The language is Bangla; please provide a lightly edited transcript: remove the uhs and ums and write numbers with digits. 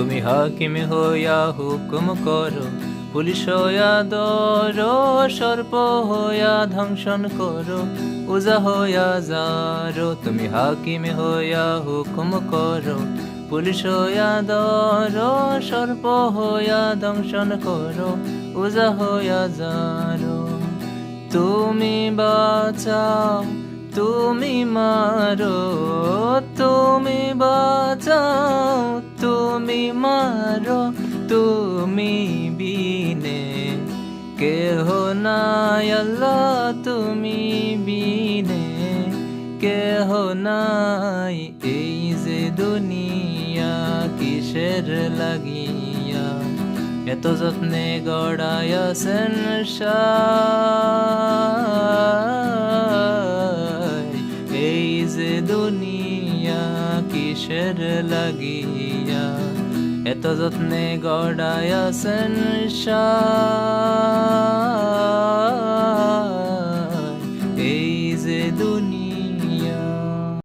তুমি হাকিম হইয়া হুকুম করো, পুলিশ হইয়া ধরো, সর্প হইয়া ধ্বংসন করো, উজা হইয়া যারো। তুমি হাকিম হইয়া হুকুম করো, পুলিশ হইয়া ধরো, সর্প হইয়া ধ্বংসন করো, উজা হইয়া যারো। তুমি বাঁচাও, তুমি মারো, তুমি বাঁচাও, তুমি মারো, তুমি বিনে কেহ নাই আল্লাহ, তুমি বিনে কেহ নাই। এই যে দুনিয়া কিসের লাগিয়া এত যত্নে গড়াইয়াছেন সাই। এই যে দুনিয়া কিসের লাগিয়া এত যত্নে গড়াইয়াছেন সাই। এই